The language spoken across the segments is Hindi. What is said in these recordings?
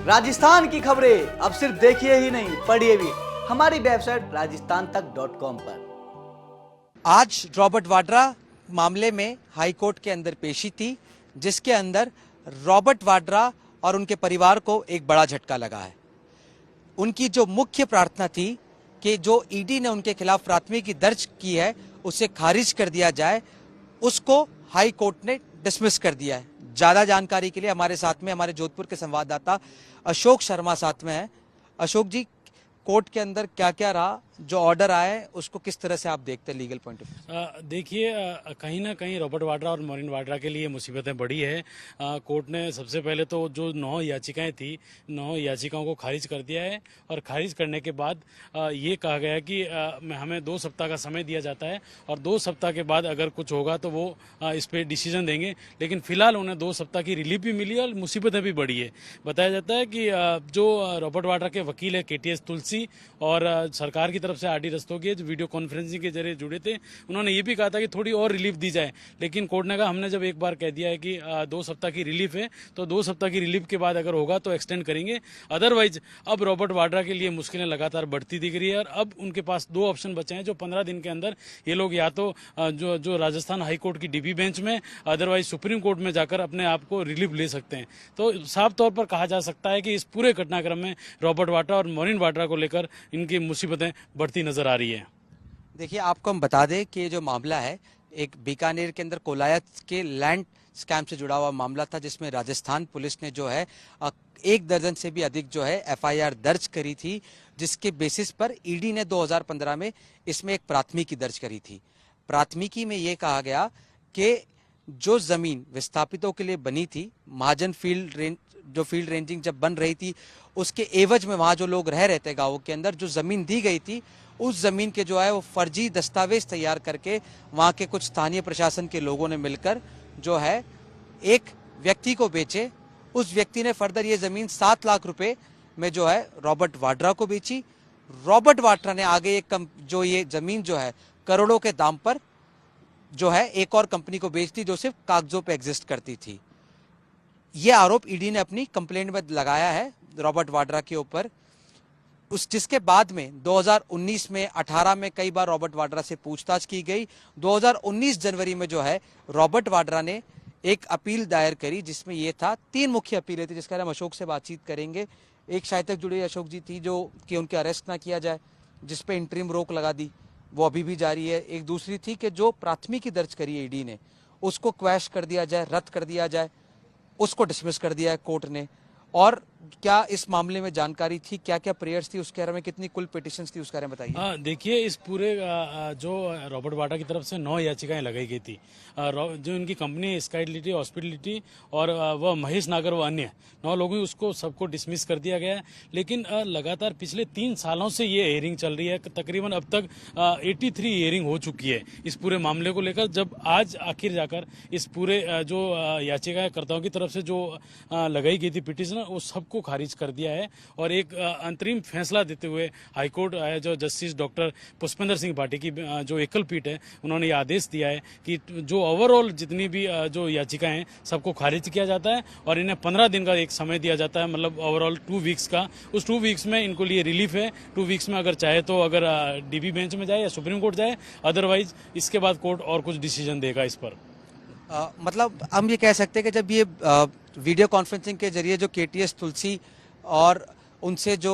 राजस्थान की खबरें अब सिर्फ देखिए ही नहीं, पढ़िए भी हमारी वेबसाइट rajasthantak.com पर। आज रॉबर्ट वाड्रा मामले में हाई कोर्ट के अंदर पेशी थी, जिसके अंदर रॉबर्ट वाड्रा और उनके परिवार को एक बड़ा झटका लगा है। उनकी जो मुख्य प्रार्थना थी कि जो ईडी ने उनके खिलाफ प्राथमिकी दर्ज की है उसे खारिज कर दिया जाए, उसको हाई कोर्ट ने डिसमिस कर दिया है। ज्यादा जानकारी के लिए हमारे साथ में हमारे जोधपुर के संवाददाता अशोक शर्मा साथ में है। अशोक जी, कोर्ट के अंदर क्या क्या रहा, जो ऑर्डर आए उसको किस तरह से आप देखते हैं लीगल पॉइंट ऑफ व्यू? देखिए, कहीं ना कहीं रॉबर्ट वाड्रा और मॉरिन वाड्रा के लिए मुसीबतें बड़ी है। कोर्ट ने सबसे पहले तो जो 9 याचिकाएं थी, 9 याचिकाओं को खारिज कर दिया है और खारिज करने के बाद ये कहा गया कि हमें 2 सप्ताह का समय दिया जाता है और 2 सप्ताह के बाद अगर कुछ होगा तो वो इस पर डिसीजन देंगे। लेकिन फिलहाल उन्हें 2 सप्ताह की रिलीफ भी मिली और मुसीबतें भी बढ़ी है। बताया जाता है कि जो रॉबर्ट वाड्रा के वकील है केटीएस तुलसी और सरकार की तरफ से आरडी रस्तोगी जो वीडियो कॉन्फ्रेंसिंग के जरिए जुड़े थे, उन्होंने ये भी कहा था कि थोड़ी और रिलीफ दी जाए। लेकिन कोर्ट ने कहा हमने जब एक बार कह दिया है कि 2 सप्ताह की रिलीफ है तो 2 सप्ताह की रिलीफ के बाद अगर होगा तो एक्सटेंड करेंगे। अदरवाइज अब रॉबर्ट वाड्रा के लिए मुश्किलें लगातार बढ़ती दिख रही है और अब उनके पास 2 ऑप्शन बचे हैं जो 15 दिन के अंदर ये लोग या तो जो राजस्थान हाईकोर्ट की डीबी बेंच में, अदरवाइज सुप्रीम कोर्ट में जाकर अपने आप को रिलीफ ले सकते हैं। तो साफ तौर पर कहा जा सकता है कि इस पूरे घटनाक्रम में रॉबर्ट वाड्रा और मॉरिन वाड्रा को लेकर इनकी मुसीबतें बढ़ती नजर आ रही है। देखिए, आपको हम बता दें कि जो मामला है एक बीकानेर के अंदर कोलायत के लैंड स्कैम से जुड़ा हुआ मामला था, जिसमें राजस्थान पुलिस ने जो है 1 दर्जन से भी अधिक जो है एफआईआर दर्ज करी थी, जिसके बेसिस पर ईडी ने 2015 में इसमें एक प्राथमिकी दर्ज करी थी। प्राथमिकी में ये कहा गया कि जो जमीन विस्थापितों के लिए बनी थी, महाजन फील्ड रेंज, जो फील्ड रेंजिंग जब बन रही थी उसके एवज में वहां जो लोग रह रहे थे गाँव के अंदर, जो जमीन दी गई थी उस जमीन के जो है वो फर्जी दस्तावेज तैयार करके वहां के कुछ स्थानीय प्रशासन के लोगों ने मिलकर जो है एक व्यक्ति को बेचे। उस व्यक्ति ने फर्दर ये जमीन 7 लाख रुपए में जो है रॉबर्ट वाड्रा को बेची। रॉबर्ट वाड्रा ने आगे जो ये जमीन जो है करोड़ों के दाम पर जो है एक और कंपनी को बेच दी जो सिर्फ कागजों पे एग्जिस्ट करती थी। ये आरोप ईडी ने अपनी कंप्लेंट में लगाया है रॉबर्ट वाड्रा के ऊपर। जिसके बाद में 2019 में 18 में कई बार रॉबर्ट वाड्रा से पूछताछ की गई। 2019 जनवरी में जो है रॉबर्ट वाड्रा ने एक अपील दायर करी, जिसमें ये था 3 मुख्य अपीलें थी, जिसका हम अशोक से बातचीत करेंगे। एक शायद तक जुड़ी अशोक जी थी जो कि उनके अरेस्ट ना किया जाए, जिसपे इंटरिम रोक लगा दी, वो अभी भी जारी है। एक दूसरी थी कि जो प्राथमिकी दर्ज करी ईडी ने उसको क्वैश कर दिया जाए, रद्द कर दिया जाए, उसको डिसमिस कर दिया है कोर्ट ने। और क्या इस मामले में जानकारी थी, क्या क्या प्रेयर्स थी, उसके बारे में कितनी कुल पिटिशंस थी, उसके बारे में बताइए। देखिए, इस पूरे जो रॉबर्ट वाड्रा की तरफ से 9 याचिकाएं लगाई गई थी। जो इनकी कंपनी स्काइलिटी हॉस्पिटलिटी और वह महेश नागर व अन्य 9 लोगों उसको सबको डिसमिस कर दिया गया है। लेकिन लगातार पिछले 3 सालों से ये हेयरिंग चल रही है। तकरीबन अब तक 83 हेयरिंग हो चुकी है इस पूरे मामले को लेकर। जब आज आखिर जाकर इस पूरे जो याचिकाकर्ताओं की तरफ से जो लगाई गई थी पिटिशन, वो सबको खारिज कर दिया है और एक अंतरिम फैसला देते हुए हाईकोर्ट जो जस्टिस डॉक्टर पुष्पेंद्र सिंह भाटी की जो एकल पीठ है, उन्होंने ये आदेश दिया है कि जो ओवरऑल जितनी भी जो याचिकाएं हैं सबको खारिज किया जाता है और इन्हें 15 दिन का एक समय दिया जाता है, मतलब ओवरऑल 2 वीक्स का। उस 2 वीक्स में इनको लिए रिलीफ है। 2 वीक्स में अगर चाहे तो अगर डीबी बेंच में जाए या सुप्रीम कोर्ट जाए, अदरवाइज इसके बाद कोर्ट और कुछ डिसीजन देगा इस पर। मतलब हम ये कह सकते हैं कि जब ये वीडियो कॉन्फ्रेंसिंग के जरिए जो केटीएस तुलसी और उनसे जो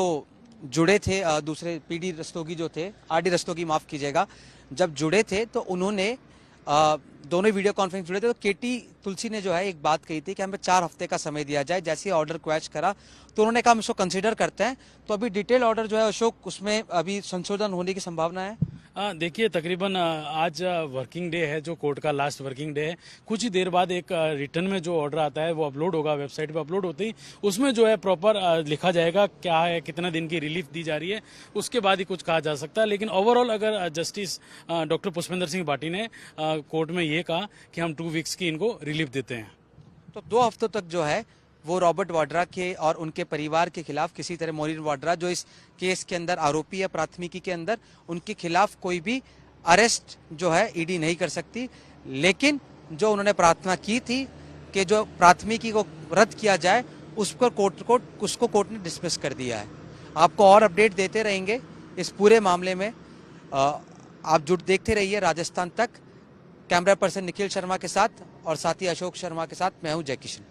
जुड़े थे दूसरे पीडी रस्तोगी जो थे, आरडी रस्तोगी माफ कीजिएगा, जब जुड़े थे तो उन्होंने दोनों वीडियो कॉन्फ्रेंस जुड़े थे तो केटी तुलसी ने जो है एक बात कही थी कि हमें 4 हफ्ते का समय दिया जाए। जैसे ही ऑर्डर क्वैश करा तो उन्होंने कहा हम इसको कंसीडर करते हैं। तो अभी डिटेल ऑर्डर जो है अशोक, उसमें अभी संशोधन होने की संभावना है। देखिए, तकरीबन आज वर्किंग डे है, जो कोर्ट का लास्ट वर्किंग डे है। कुछ ही देर बाद एक रिटर्न में जो ऑर्डर आता है वो अपलोड होगा, वेबसाइट पे अपलोड होते ही उसमें जो है प्रॉपर लिखा जाएगा क्या है, कितना दिन की रिलीफ दी जा रही है, उसके बाद ही कुछ कहा जा सकता है। लेकिन ओवरऑल अगर जस्टिस डॉक्टर पुष्पेंद्र सिंह भाटी ने कोर्ट में ये कहा कि हम 2 वीक्स की इनको रिलीफ देते हैं, तो 2 हफ्तों तक जो है वो रॉबर्ट वाड्रा के और उनके परिवार के खिलाफ किसी तरह, मॉरिन वाड्रा जो इस केस के अंदर आरोपी है प्राथमिकी के अंदर, उनके खिलाफ कोई भी अरेस्ट जो है ईडी नहीं कर सकती। लेकिन जो उन्होंने प्रार्थना की थी कि जो प्राथमिकी को रद्द किया जाए, उस पर उसको कोर्ट ने डिसमिस कर दिया है। आपको और अपडेट देते रहेंगे इस पूरे मामले में। आप देखते रहिए राजस्थान तक। कैमरा पर्सन निखिल शर्मा के साथ और साथी अशोक शर्मा के साथ मैं हूं जय किशन।